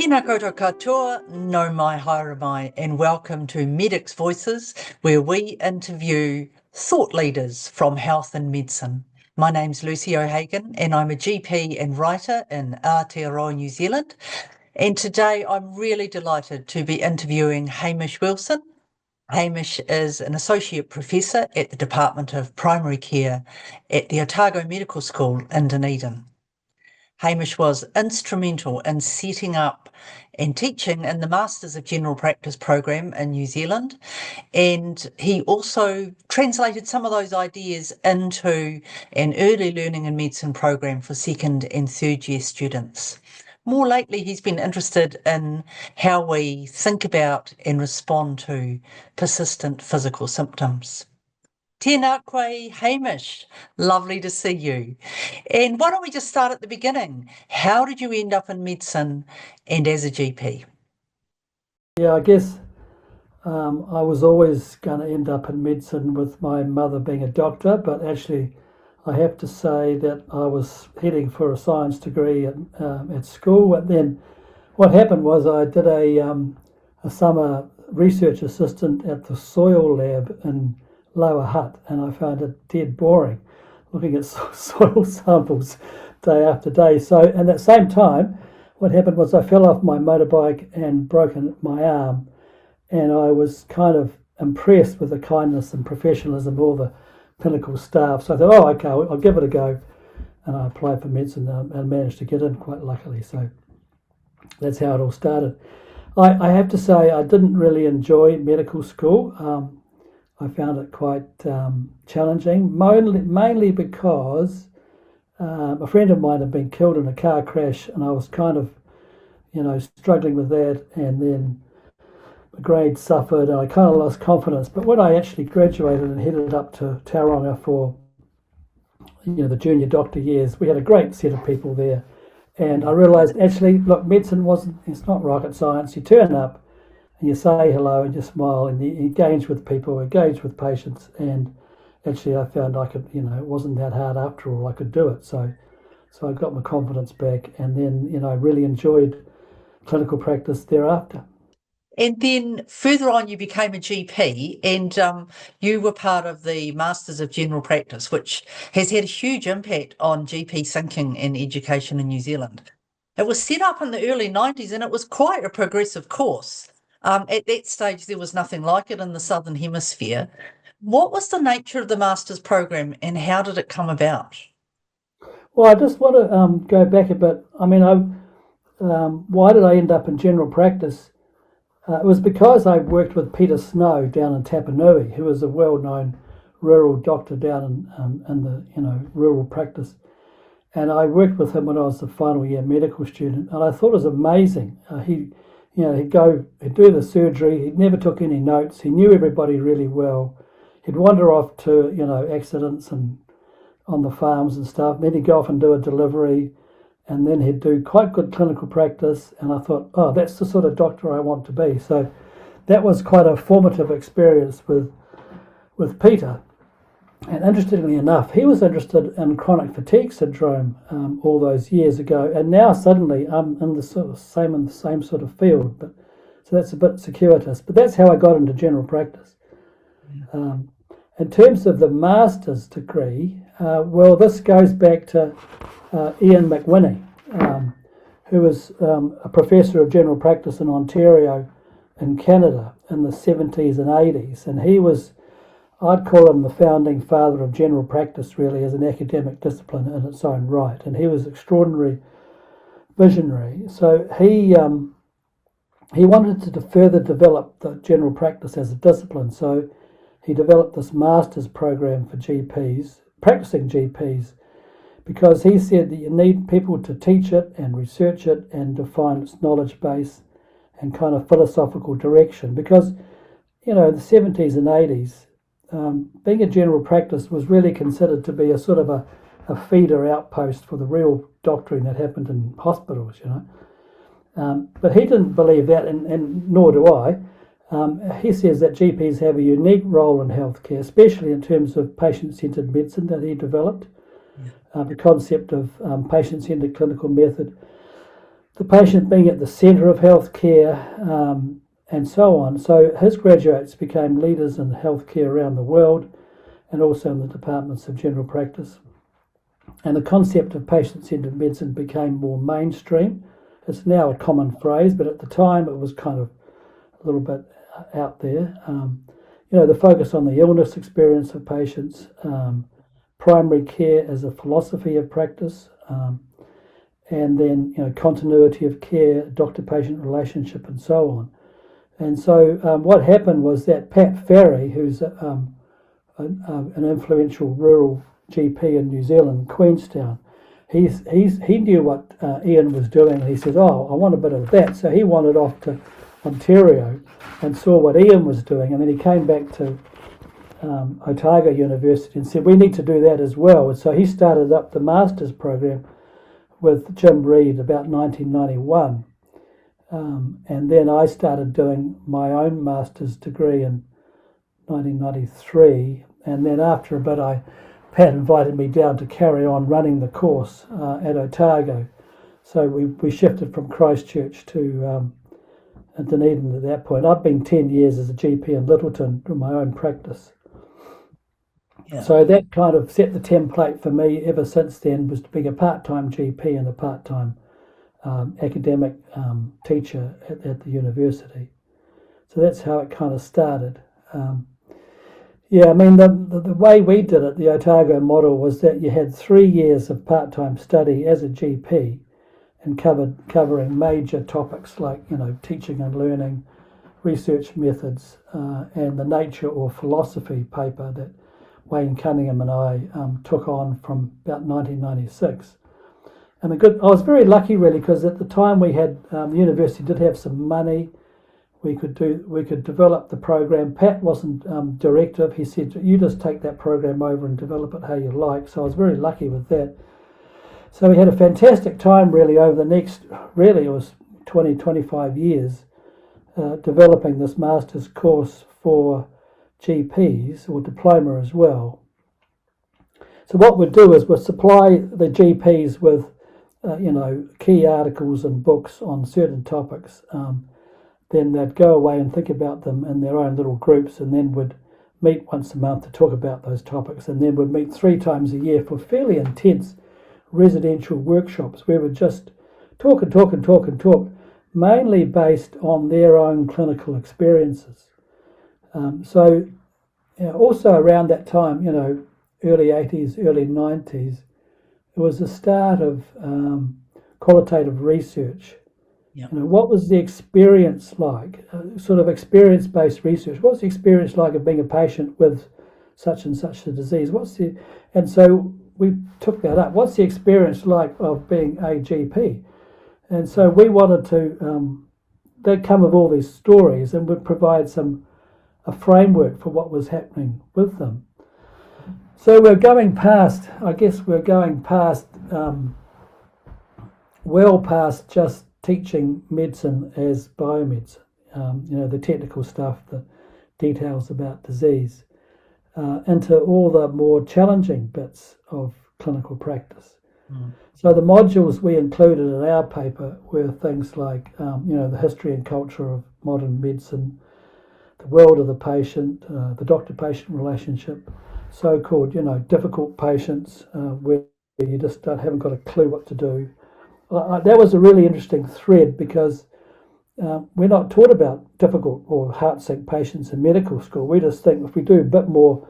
Tēnā koutou katoa, no mai haere mai, and welcome to Medics Voices, where we interview thought leaders from health and medicine. My name's Lucy O'Hagan, and I'm a GP and writer in Aotearoa, New Zealand. And today I'm really delighted to be interviewing Hamish Wilson. Hamish is an associate professor at the Department of Primary Care at the Otago Medical School in Dunedin. Hamish was instrumental in setting up and teaching in the Masters of General Practice program in New Zealand, and he also translated some of those ideas into an early learning and medicine program for second and third year students. More lately, he's been interested in how we think about and respond to persistent physical symptoms. Tēnā koe, Hamish. Lovely to see you. And why don't we just start at the beginning? How did you end up in medicine and as a GP? Yeah, I guess I was always going to end up in medicine with my mother being a doctor, but actually I have to say that I was heading for a science degree at school. And then what happened was I did a summer research assistant at the soil lab in Lower Hutt, and I found it dead boring looking at soil samples day after day. So at that same time, what happened was I fell off my motorbike and broken my arm, and I was kind of impressed with the kindness and professionalism of all the clinical staff. So I thought, oh, okay, I'll give it a go. And I applied for medicine and managed to get in quite luckily. So that's how it all started. I have to say I didn't really enjoy medical school. I found it quite challenging, mainly because a friend of mine had been killed in a car crash, and I was kind of, struggling with that, and then the grades suffered, and I kind of lost confidence. But when I actually graduated and headed up to Tauranga for, the junior doctor years, we had a great set of people there, and I realised actually, look, medicine it's not rocket science. You turn up, and you say hello and you smile and you engage with people, engage with patients, and actually I found I could, it wasn't that hard after all, I could do it. So I got my confidence back, and then, I really enjoyed clinical practice thereafter. And then further on you became a GP, and you were part of the Masters of General Practice, which has had a huge impact on GP thinking and education in New Zealand. It was set up in the early 90s, and it was quite a progressive course. At that stage, there was nothing like it in the Southern Hemisphere. What was the nature of the Masters program, and how did it come about? Well, I just want to go back a bit. I mean, why did I end up in general practice? It was because I worked with Peter Snow down in Tapanui, who was a well-known rural doctor down in the rural practice. And I worked with him when I was a final year medical student, and I thought it was amazing. He'd do the surgery. He never took any notes. He knew everybody really well. He'd wander off to, accidents and on the farms and stuff. Then he'd go off and do a delivery, and then he'd do quite good clinical practice. And I thought, oh, that's the sort of doctor I want to be. So that was quite a formative experience with Peter. And interestingly enough, he was interested in chronic fatigue syndrome all those years ago, and now suddenly I'm in the same sort of field. But so that's a bit circuitous. But that's how I got into general practice. In terms of the master's degree, this goes back to Ian McWhinney, who was a professor of general practice in Ontario, in Canada, in the 70s and 80s, and he was, I'd call him the founding father of general practice, really, as an academic discipline in its own right. And he was extraordinary visionary. So he wanted to further develop the general practice as a discipline. So he developed this master's program for GPs, practicing GPs, because he said that you need people to teach it and research it and define its knowledge base and kind of philosophical direction. Because, in the 70s and 80s, being a general practice was really considered to be a sort of a feeder outpost for the real doctoring that happened in hospitals, But he didn't believe that, and nor do I. He says that GPs have a unique role in healthcare, especially in terms of patient-centred medicine that he developed, the concept of patient-centred clinical method, the patient being at the centre of healthcare, and so on. So his graduates became leaders in healthcare around the world and also in the departments of general practice. And the concept of patient-centred medicine became more mainstream. It's now a common phrase, but at the time it was kind of a little bit out there. The focus on the illness experience of patients, primary care as a philosophy of practice, and then continuity of care, doctor-patient relationship, and so on. And so what happened was that Pat Ferry, who's an influential rural GP in New Zealand, Queenstown, he knew what Ian was doing, and he said, "Oh, I want a bit of that." So he wandered off to Ontario and saw what Ian was doing, and then he came back to Otago University and said, "We need to do that as well." And so he started up the master's program with Jim Reed about 1991. And then I started doing my own master's degree in 1993. And then after a bit, Pat invited me down to carry on running the course at Otago. So we shifted from Christchurch to Dunedin at that point. I've been 10 years as a GP in Littleton in my own practice. Yeah. So that kind of set the template for me ever since then, was being a part-time GP and a part-time academic teacher at the university. So that's how it kind of started. The way we did it, the Otago model, was that you had 3 years of part-time study as a GP and covering major topics like, teaching and learning, research methods, and the nature or philosophy paper that Wayne Cunningham and I took on from about 1996. And I was very lucky, really, because at the time we had the university did have some money. We could develop the program. Pat wasn't directive. He said, "You just take that program over and develop it how you like." So I was very lucky with that. So we had a fantastic time, really, over the next, it was 20, 25 years, developing this master's course for GPs, or diploma as well. So what we'd do is we'd supply the GPs with key articles and books on certain topics. Then they'd go away and think about them in their own little groups, and then would meet once a month to talk about those topics, and then would meet 3 times a year for fairly intense residential workshops where we'd just talk and talk and talk and talk, mainly based on their own clinical experiences. Also around that time, early 80s, early 90s, it was the start of qualitative research. Yeah. What was the experience like? Sort of experience-based research. What's the experience like of being a patient with such and such a disease? And so we took that up. What's the experience like of being a GP? And so we wanted to, they'd come with all these stories and would provide a framework for what was happening with them. So we're going past well past just teaching medicine as biomedicine, the technical stuff, the details about disease, into all the more challenging bits of clinical practice. So the modules we included in our paper were things like, the history and culture of modern medicine, the world of the patient, the doctor-patient relationship, so-called, difficult patients where you just haven't got a clue what to do. That was a really interesting thread, because we're not taught about difficult or heart-sick patients in medical school. We just think if we do a bit more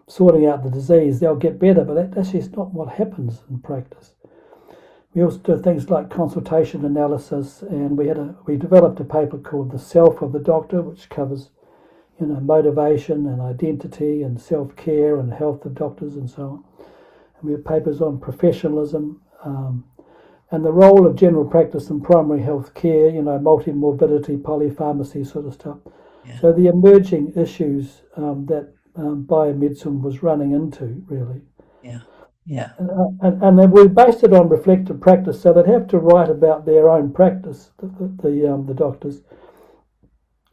sorting out the disease, they'll get better, but that's just not what happens in practice. We also do things like consultation analysis, and we developed a paper called The Self of the Doctor, which covers motivation and identity and self-care and health of doctors and so on. And we have papers on professionalism and the role of general practice in primary health care, multi-morbidity, polypharmacy sort of stuff. Yeah. So the emerging issues that biomedicine was running into, really. Yeah. Yeah. And then we based it on reflective practice, so they'd have to write about their own practice, the doctors,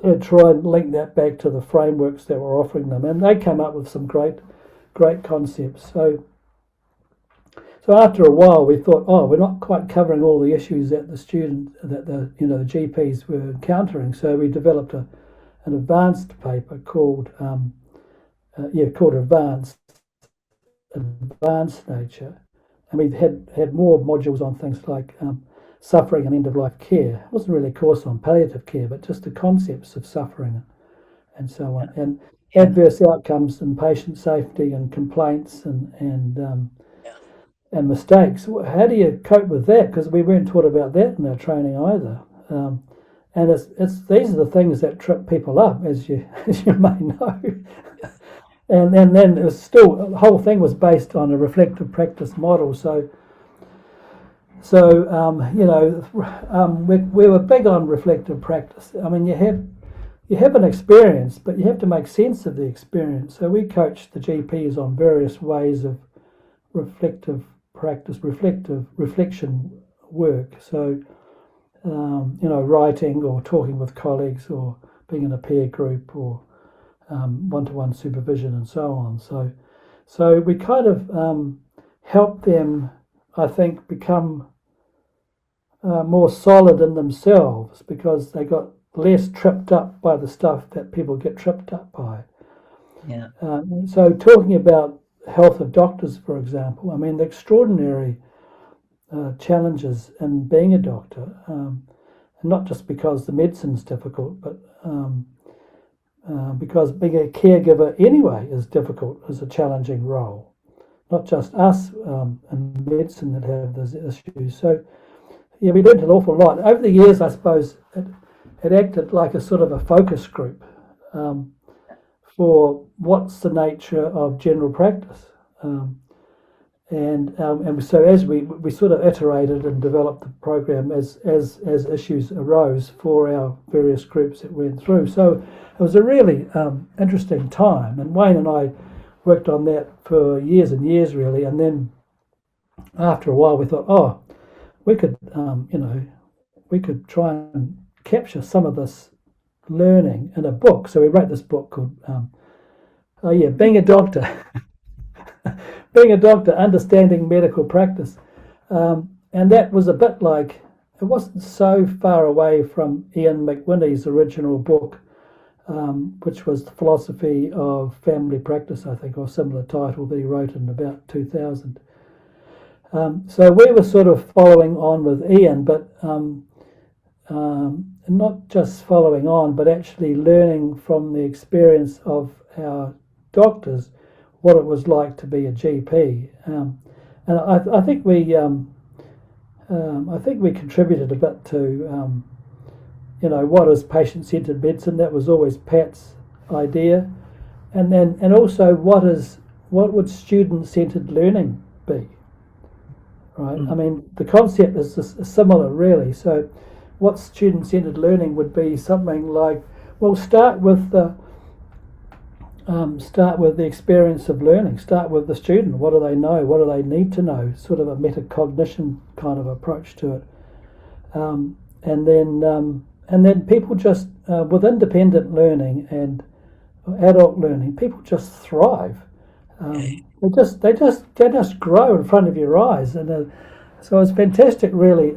and try and link that back to the frameworks that we're offering them. And they came up with some great concepts. So So after a while, we thought, oh, we're not quite covering all the issues that the GPs were encountering. So we developed an advanced paper called Advanced Nature, and we had more modules on things like suffering and end of life care. It wasn't really a course on palliative care, but just the concepts of suffering and so on, and adverse outcomes and patient safety and complaints and mistakes. How do you cope with that? Because we weren't taught about that in our training either. And it's these are the things that trip people up, as you may know. And then it was still the whole thing was based on a reflective practice model. So we were big on reflective practice. I mean, you have an experience, but you have to make sense of the experience. So we coached the GPs on various ways of reflective practice, reflection work. So, writing or talking with colleagues or being in a peer group or one-to-one supervision and so on. So we kind of help them, I think, become more solid in themselves because they got less tripped up by the stuff that people get tripped up by. Yeah. So talking about health of doctors, for example, I mean, the extraordinary challenges in being a doctor, and not just because the medicine's difficult, but because being a caregiver anyway is difficult, is a challenging role. Not just us in medicine that have those issues. So, yeah, we learned an awful lot. Over the years, I suppose, it acted like a sort of a focus group for what's the nature of general practice. And so as we sort of iterated and developed the program as issues arose for our various groups that went through. So it was a really interesting time, and Wayne and I worked on that for years and years really, and then after a while we thought, oh, we could try and capture some of this learning in a book. So we wrote this book called Being a Doctor. Being a Doctor, Understanding Medical Practice. And that was a bit like, it wasn't so far away from Ian McWhinney's original book, which was The Philosophy of Family Practice, I think, or similar title that he wrote in about 2000. So we were sort of following on with Ian, but not just following on, but actually learning from the experience of our doctors what it was like to be a GP, and I think we contributed a bit to what is patient-centered medicine. That was always Pat's idea, and also what would student-centered learning be, right? I mean, the concept is similar really. So what student-centered learning would be something like, well, start with the experience of learning. Start with the student. What do they know? What do they need to know? Sort of a metacognition kind of approach to it. And then people just with independent learning and adult learning, people just thrive. They just grow in front of your eyes, and so it's fantastic, really,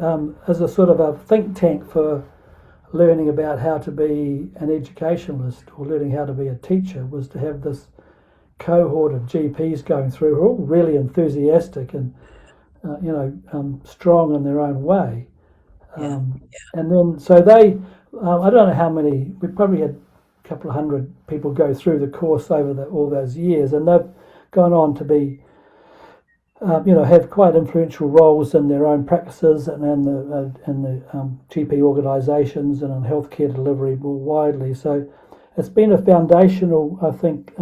as a sort of a think tank for learning about how to be an educationalist or learning how to be a teacher, was to have this cohort of GPs going through who are all really enthusiastic and strong in their own way. And then so they, I don't know how many, we probably had a couple of hundred people go through the course over all those years, and they've gone on to be have quite influential roles in their own practices and in the GP organisations and in healthcare delivery more widely. So it's been a foundational, I think,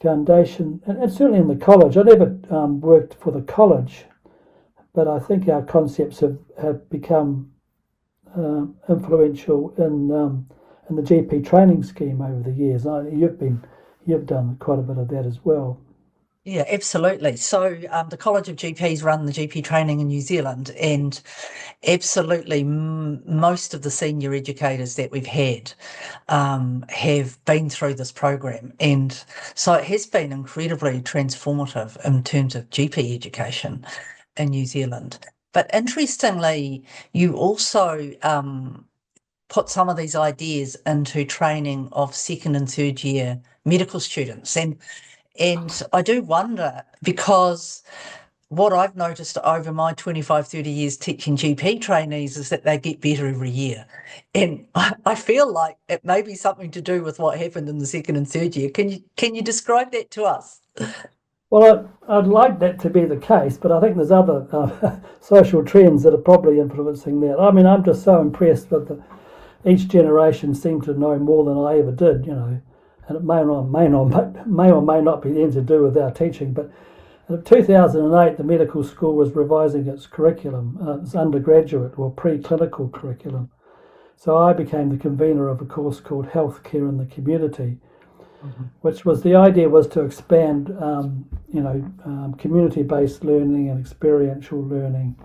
foundation, and certainly in the college. I never worked for the college, but I think our concepts have become influential in the GP training scheme over the years. You've done quite a bit of that as well. Yeah, absolutely. So the College of GPs run the GP training in New Zealand, and absolutely most of the senior educators that we've had have been through this program. And so it has been incredibly transformative in terms of GP education in New Zealand. But interestingly, you also put some of these ideas into training of second and third year medical students. And I do wonder, because what I've noticed over my 25, 30 years teaching GP trainees is that they get better every year. And I feel like it may be something to do with what happened in the second and third year. Can you describe that to us? Well, I'd like that to be the case, but I think there's other social trends that are probably influencing that. I mean, I'm just so impressed with each generation seemed to know more than I ever did, and it may or may not be anything to do with our teaching. But in 2008, the medical school was revising its curriculum, its undergraduate or pre-clinical curriculum. So I became the convener of a course called Healthcare in the Community, which was the idea was to expand, community-based learning and experiential learning.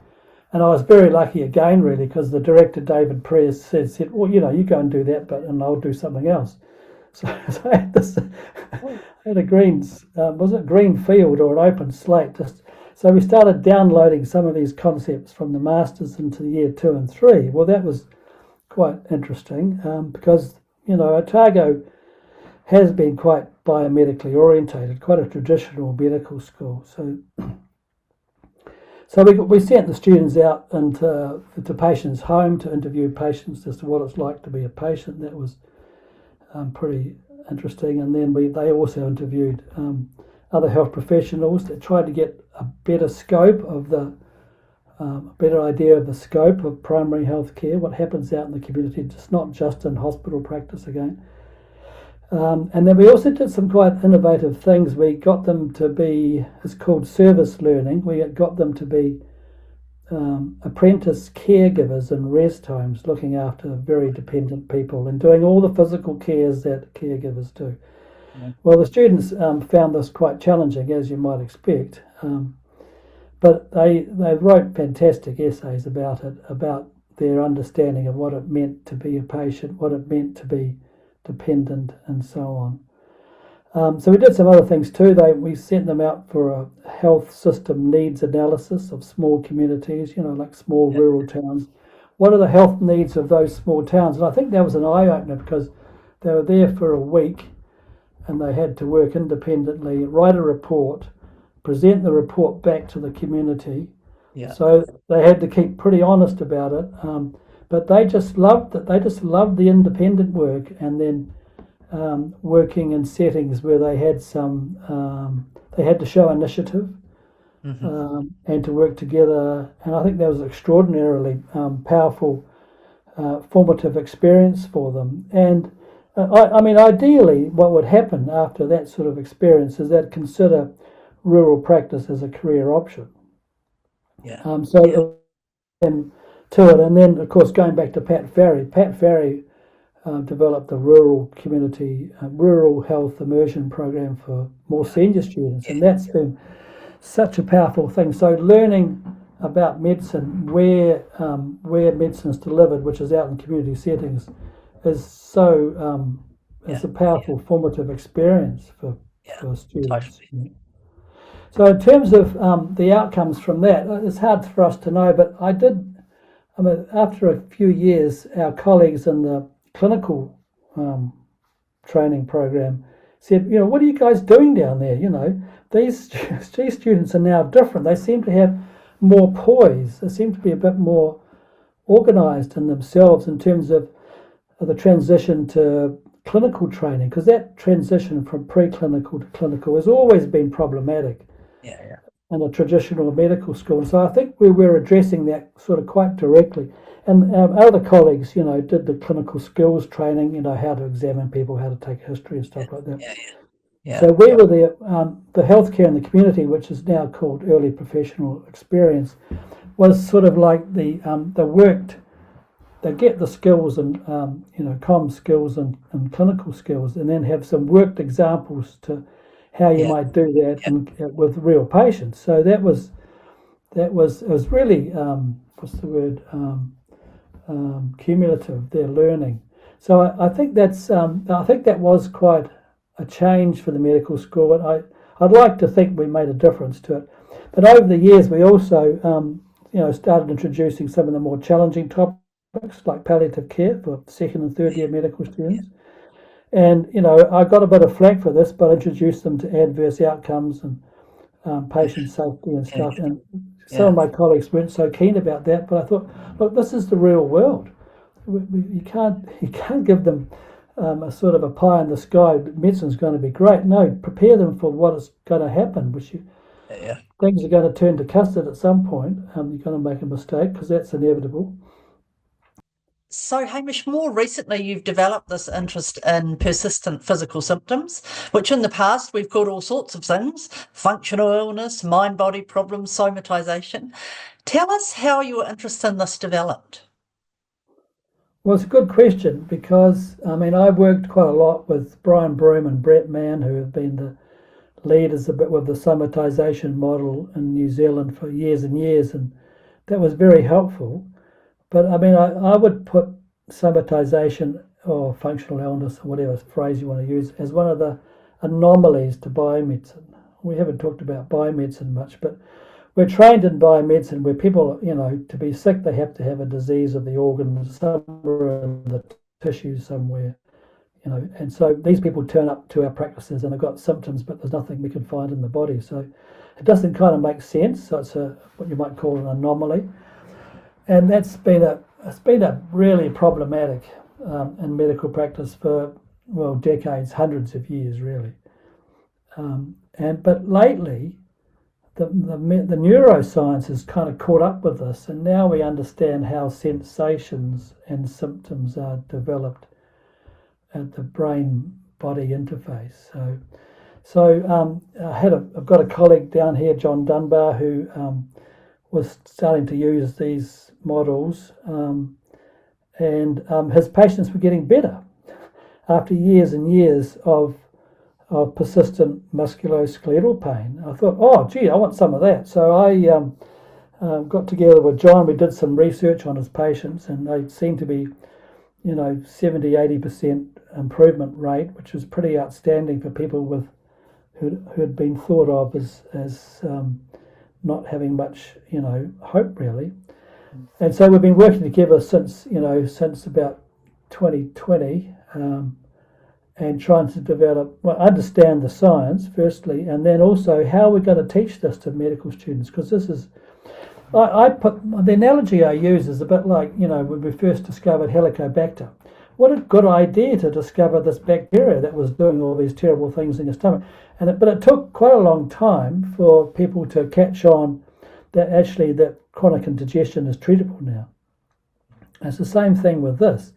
And I was very lucky again, really, because the director, David Prayers, said, well, you go and do that, and I'll do something else. So I had this, I had a green field or an open slate. So we started downloading some of these concepts from the masters into year 2 and 3. Well, that was quite interesting because, Otago has been quite biomedically orientated, quite a traditional medical school. So we sent the students out to patients' home to interview patients as to what it's like to be a patient. That was pretty interesting. And then they also interviewed other health professionals that tried to get a better idea of the scope of primary health care, what happens out in the community, not just in hospital practice again. And then we also did some quite innovative things. We got them to be, it's called service learning. We got them to be apprentice caregivers in rest homes, looking after very dependent people and doing all the physical cares that caregivers do. Yeah. Well, the students found this quite challenging, as you might expect, but they wrote fantastic essays about it, about their understanding of what it meant to be a patient, what it meant to be dependent, and so on. So we did some other things too. We sent them out for a health system needs analysis of small communities, like small rural towns. What are the health needs of those small towns? And I think that was an eye-opener because they were there for a week and they had to work independently, write a report, present the report back to the community. Yeah. So they had to keep pretty honest about it. But they just loved it. They just loved the independent work, and then working in settings where they had they had to show initiative and to work together. And I think that was extraordinarily powerful, formative experience for them. And I mean, ideally, what would happen after that sort of experience is they'd consider rural practice as a career option. Yeah. To it, and then of course going back to Pat Farry developed the rural community rural health immersion program for more senior students, and that's been such a powerful thing. So learning about medicine where medicine is delivered, which is out in community settings, is so it's a powerful formative experience for students. Totally. So in terms of the outcomes from that, it's hard for us to know, but after a few years, our colleagues in the clinical training program said, what are you guys doing down there? These students are now different. They seem to have more poise. They seem to be a bit more organised in themselves in terms of the transition to clinical training, because that transition from preclinical to clinical has always been problematic. Yeah. In a traditional medical school. And so I think we were addressing that sort of quite directly. And our other colleagues, did the clinical skills training, how to examine people, how to take history and stuff like that. Yeah. So we were the healthcare in the community, which is now called early professional experience, was sort of like they get the skills and, comm skills and clinical skills, and then have some worked examples to how you Yeah. might do that Yeah. and with real patients. So it was really what's the word, cumulative, their learning. So I think I think that was quite a change for the medical school, and I'd like to think we made a difference to it. But over the years, we also started introducing some of the more challenging topics like palliative care for second and third year medical students. And I got a bit of flack for this, but I introduced them to adverse outcomes and patient safety and Yeah. stuff. And some Yeah. of my colleagues weren't so keen about that, but I thought, look, this is the real world. You can't give them a sort of a pie in the sky. Medicine's going to be great. No, prepare them for what is going to happen. Yeah. Things are going to turn to custard at some point. You're going to make a mistake because that's inevitable. So, Hamish, more recently you've developed this interest in persistent physical symptoms, which in the past we've called all sorts of things: functional illness, mind-body problems, somatisation. Tell us how your interest in this developed. Well, it's a good question because I've worked quite a lot with Brian Broom and Brett Mann, who have been the leaders a bit with the somatisation model in New Zealand for years and years, and that was very helpful. But I would put somatisation or functional illness or whatever phrase you want to use as one of the anomalies to biomedicine. We haven't talked about biomedicine much, but we're trained in biomedicine where people, to be sick, they have to have a disease of the organ somewhere in the tissue somewhere, and so these people turn up to our practices and they've got symptoms, but there's nothing we can find in the body. So it doesn't kind of make sense. So it's what you might call an anomaly. And that's been a really problematic in medical practice for decades, hundreds of years really. But lately, the neuroscience has kind of caught up with this, and now we understand how sensations and symptoms are developed at the brain-body interface. So I've got a colleague down here, John Dunbar, who was starting to use these models, and his patients were getting better after years and years of persistent musculoskeletal pain. I thought, oh, gee, I want some of that. So I got together with John. We did some research on his patients, and they seemed to be, 70-80% improvement rate, which was pretty outstanding for people who had been thought of as not having much, hope really. And so we've been working together since about 2020, and trying to understand the science firstly, and then also how we're going to teach this to medical students, because this is, I put the analogy I use is a bit like when we first discovered Helicobacter. What a good idea to discover this bacteria that was doing all these terrible things in your stomach, but it took quite a long time for people to catch on that actually that chronic indigestion is treatable now. And it's the same thing with this.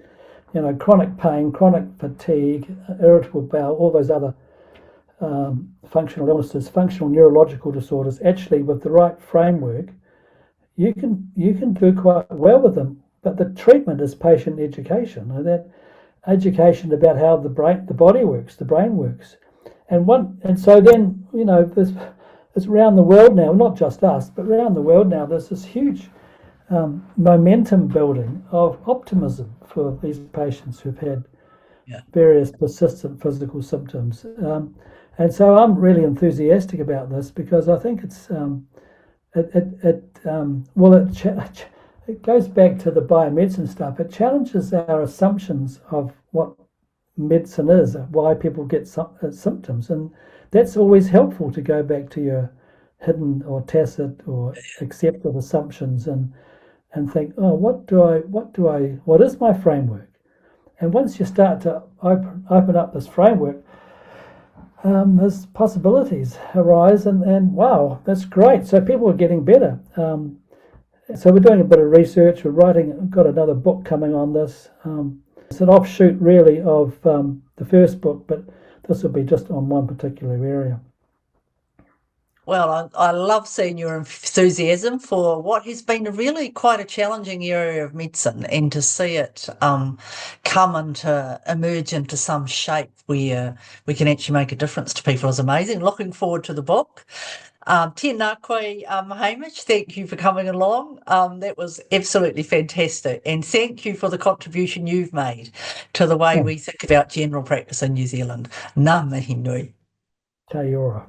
Chronic pain, chronic fatigue, irritable bowel, all those other functional illnesses, functional neurological disorders. Actually, with the right framework, you can do quite well with them. But the treatment is patient education, and that education about how the body works, the brain works, and so then it's around the world now, not just us, but around the world now. There's this huge momentum building of optimism for these patients who've had various persistent physical symptoms, and so I'm really enthusiastic about this because I think it's it goes back to the biomedicine stuff. It challenges our assumptions of what medicine is, why people get symptoms, and that's always helpful to go back to your hidden or tacit or accepted assumptions and think, oh, what is my framework? And once you start to open up this framework, there's possibilities arise, and wow, that's great. So people are getting better. So we're doing a bit of research. Got another book coming on this. It's an offshoot really of the first book, but this will be just on one particular area. Well, I love seeing your enthusiasm for what has been really quite a challenging area of medicine, and to see it come into emerge into some shape where we can actually make a difference to people is amazing. Looking forward to the book. Tēnā koe, Hamish, thank you for coming along. That was absolutely fantastic. And thank you for the contribution you've made to the way Oh, we think about general practice in New Zealand. Ngā mihi nui. kia ora.